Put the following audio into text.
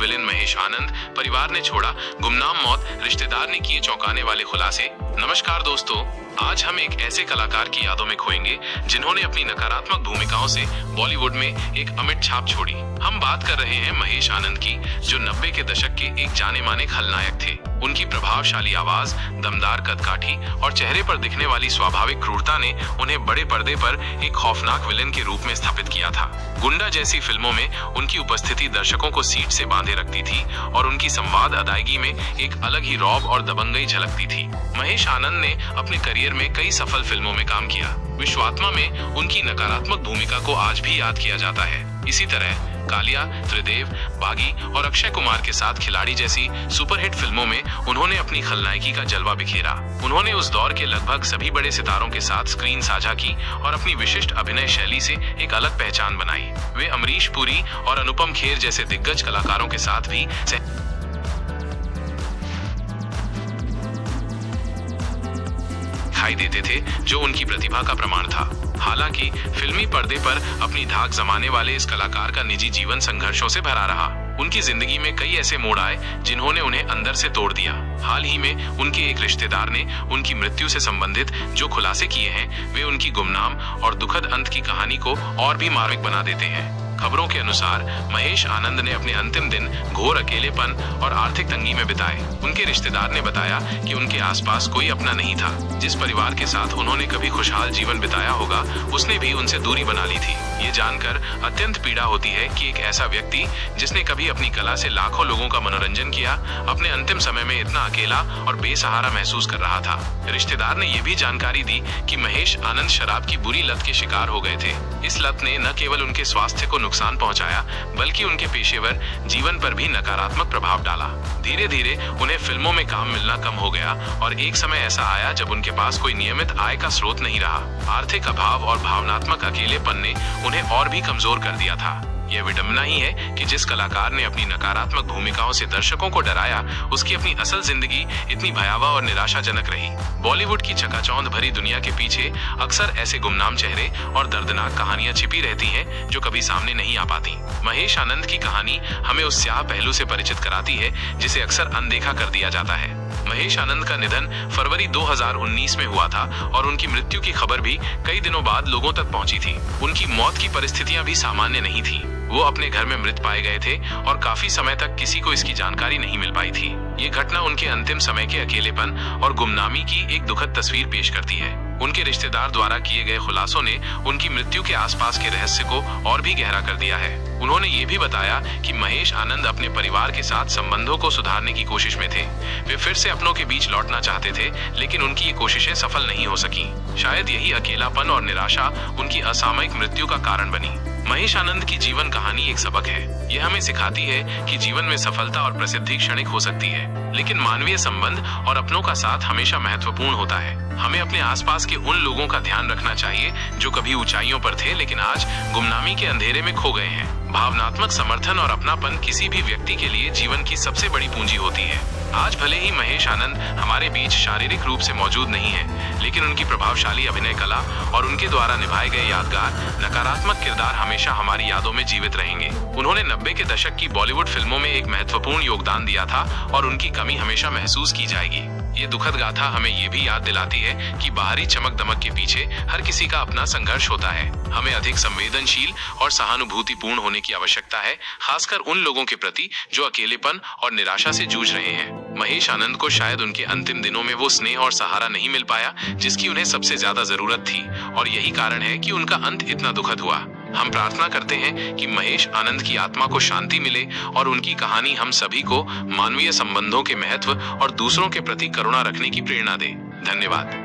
Villain Mahesh आनंद, परिवार ने छोड़ा गुमनाम मौत, रिश्तेदार ने किए चौंकाने वाले खुलासे। नमस्कार दोस्तों, आज हम एक ऐसे कलाकार की यादों में खोएंगे जिन्होंने अपनी नकारात्मक भूमिकाओं से बॉलीवुड में एक अमिट छाप छोड़ी। हम बात कर रहे हैं महेश आनंद की, जो 90 के दशक के एक जाने माने खलनायक थे। उनकी प्रभावशाली आवाज, दमदार कदकाठी और चेहरे पर दिखने वाली स्वाभाविक क्रूरता ने उन्हें बड़े पर्दे पर एक खौफनाक विलेन के रूप में स्थापित किया था। गुंडा जैसी फिल्मों में उनकी उपस्थिति दर्शकों को सीट से बांधे रखती थी और उनकी संवाद अदायगी में एक अलग ही रौब और दबंगई झलकती थी। महेश आनंद ने अपने करियर में कई सफल फिल्मों में काम किया। विश्वात्मा में उनकी नकारात्मक भूमिका को आज भी याद किया जाता है। इसी तरह कालिया, त्रिदेव, बागी और अक्षय कुमार के साथ खिलाड़ी जैसी सुपरहिट फिल्मों में उन्होंने अपनी खलनायकी का जलवा बिखेरा। उन्होंने उस दौर के लगभग सभी बड़े सितारों के साथ स्क्रीन साझा की और अपनी विशिष्ट अभिनय शैली से एक अलग पहचान बनाई। वे अमरीश पुरी और अनुपम खेर जैसे दिग्गज कलाकारों के साथ भी दिखाई देते थे, जो उनकी प्रतिभा का प्रमाण था। हालांकि फिल्मी पर्दे पर अपनी धाक जमाने वाले इस कलाकार का निजी जीवन संघर्षों से भरा रहा। उनकी जिंदगी में कई ऐसे मोड़ आए जिन्होंने उन्हें अंदर से तोड़ दिया। हाल ही में उनके एक रिश्तेदार ने उनकी मृत्यु से संबंधित जो खुलासे किए हैं, वे उनकी गुमनाम और दुखद अंत की कहानी को और भी मार्मिक बना देते हैं। खबरों के अनुसार महेश आनंद ने अपने अंतिम दिन घोर अकेलेपन और आर्थिक तंगी में बिताए। उनके रिश्तेदार ने बताया कि उनके आसपास कोई अपना नहीं था। जिस परिवार के साथ उन्होंने कभी खुशहाल जीवन बिताया होगा, उसने भी उनसे दूरी बना ली थी। ये जानकर अत्यंत पीड़ा होती है कि एक ऐसा व्यक्ति जिसने कभी अपनी कला से लाखों लोगों का मनोरंजन किया, अपने अंतिम समय में इतना अकेला और बेसहारा महसूस कर रहा था। रिश्तेदार ने यह भी जानकारी दी कि महेश आनंद शराब की बुरी लत के शिकार हो गए थे। इस लत ने न केवल उनके स्वास्थ्य को नुकसान पहुंचाया, बल्कि उनके पेशेवर जीवन पर भी नकारात्मक प्रभाव डाला। धीरे धीरे उन्हें फिल्मों में काम मिलना कम हो गया और एक समय ऐसा आया जब उनके पास कोई नियमित आय का स्रोत नहीं रहा। आर्थिक अभाव और भावनात्मक अकेलेपन ने उन्हें और भी कमजोर कर दिया था। यह विडंबना ही है कि जिस कलाकार ने अपनी नकारात्मक भूमिकाओं से दर्शकों को डराया, उसकी अपनी असल जिंदगी इतनी भयावह और निराशाजनक रही। बॉलीवुड की चकाचौंध भरी दुनिया के पीछे अक्सर ऐसे गुमनाम चेहरे और दर्दनाक कहानियां छिपी रहती हैं, जो कभी सामने नहीं आ पाती। महेश आनंद की कहानी हमें उस स्याह पहलू से परिचित कराती है जिसे अक्सर अनदेखा कर दिया जाता है। महेश आनंद का निधन फरवरी 2019 में हुआ था और उनकी मृत्यु की खबर भी कई दिनों बाद लोगों तक पहुंची थी। उनकी मौत की परिस्थितियां भी सामान्य नहीं थी। वो अपने घर में मृत पाए गए थे और काफी समय तक किसी को इसकी जानकारी नहीं मिल पाई थी। ये घटना उनके अंतिम समय के अकेलेपन और गुमनामी की एक दुखद तस्वीर पेश करती है। उनके रिश्तेदार द्वारा किए गए खुलासों ने उनकी मृत्यु के आसपास के रहस्य को और भी गहरा कर दिया है। उन्होंने ये भी बताया कि महेश आनंद अपने परिवार के साथ संबंधों को सुधारने की कोशिश में थे। वे फिर से अपनों के बीच लौटना चाहते थे, लेकिन उनकी ये कोशिशें सफल नहीं हो सकी। शायद यही अकेलापन और निराशा उनकी असामयिक मृत्यु का कारण बनी। महेश आनंद की जीवन कहानी एक सबक है। यह हमें सिखाती है कि जीवन में सफलता और प्रसिद्धि क्षणिक हो सकती है, लेकिन मानवीय संबंध और अपनों का साथ हमेशा महत्वपूर्ण होता है। हमें अपने आसपास के उन लोगों का ध्यान रखना चाहिए जो कभी ऊंचाइयों पर थे लेकिन आज गुमनामी के अंधेरे में खो गए हैं। भावनात्मक समर्थन और अपनापन किसी भी व्यक्ति के लिए जीवन की सबसे बड़ी पूंजी होती है। आज भले ही महेश आनंद हमारे बीच शारीरिक रूप से मौजूद नहीं है, लेकिन उनकी प्रभावशाली अभिनय कला और उनके द्वारा निभाए गए यादगार नकारात्मक किरदार हमेशा हमारी यादों में जीवित रहेंगे। उन्होंने 90 के दशक की बॉलीवुड फिल्मों में एक महत्वपूर्ण योगदान दिया था और उनकी कमी हमेशा महसूस की जाएगी। ये दुखद गाथा हमें ये भी याद दिलाती है कि बाहरी चमक दमक के पीछे हर किसी का अपना संघर्ष होता है। हमें अधिक संवेदनशील और सहानुभूतिपूर्ण होने की आवश्यकता है, खासकर उन लोगों के प्रति जो अकेलेपन और निराशा से जूझ रहे हैं। महेश आनंद को शायद उनके अंतिम दिनों में वो स्नेह और सहारा नहीं मिल पाया जिसकी उन्हें सबसे ज्यादा जरूरत थी, और यही कारण है कि उनका अंत इतना दुखद हुआ। हम प्रार्थना करते हैं कि महेश आनंद की आत्मा को शांति मिले और उनकी कहानी हम सभी को मानवीय संबंधों के महत्व और दूसरों के प्रति करुणा रखने की प्रेरणा दे। धन्यवाद।